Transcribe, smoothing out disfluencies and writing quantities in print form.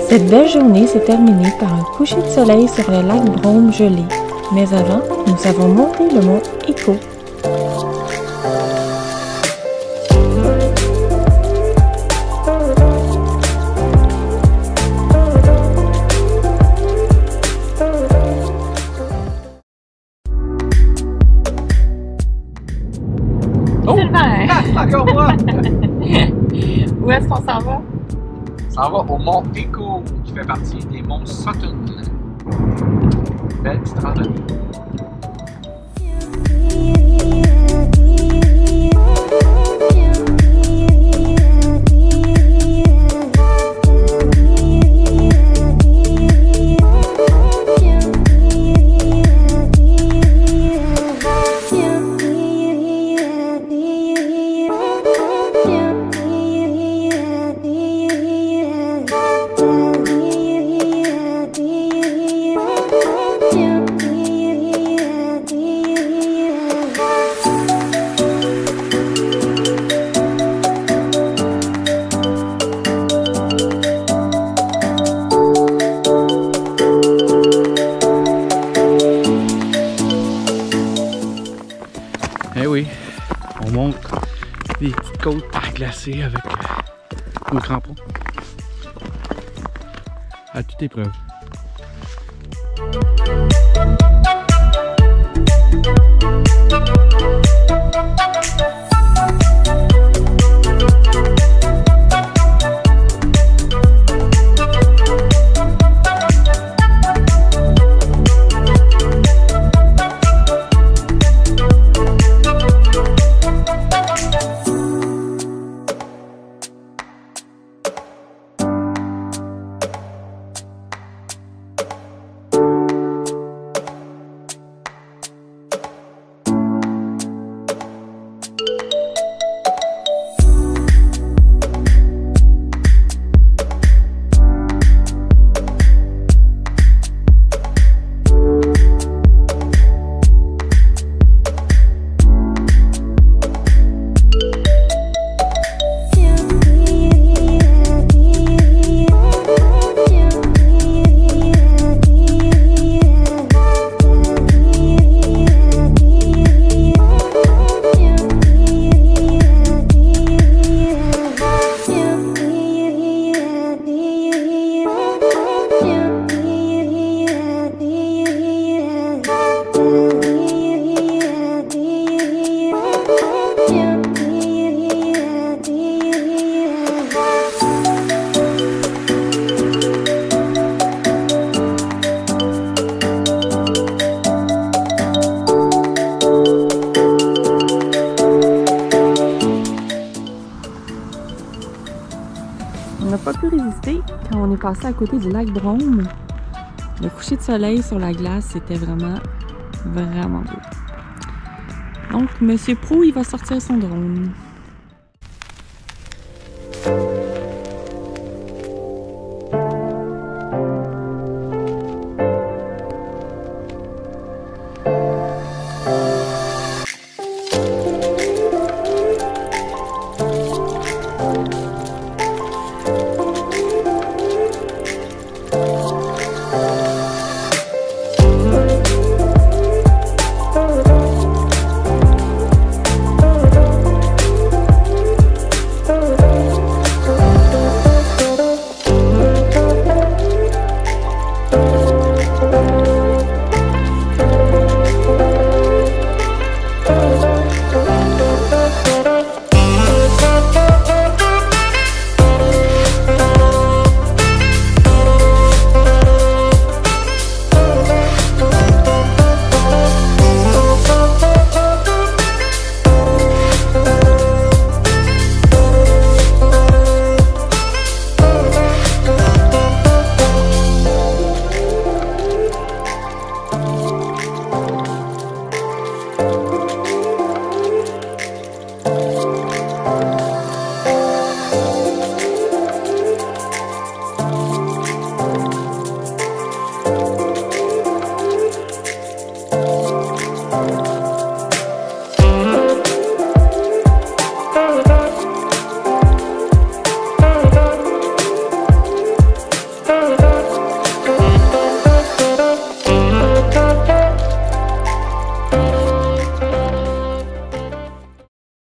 Cette belle journée s'est terminée par un coucher de soleil sur le lac Brôme gelé. Mais avant, nous avons monté le mont Écho. Encore moi! Où est-ce qu'on s'en va? On s'en va au mont Écho, qui fait partie des monts Sentiers. Belle petite randonnée. Eh oui, on monte des petites côtes glacées avec nos crampons. À toute épreuve. On n'a pas pu résister quand on est passé à côté du lac Brôme. Le coucher de soleil sur la glace, c'était vraiment beau. Donc, Monsieur Pro, il va sortir son drone.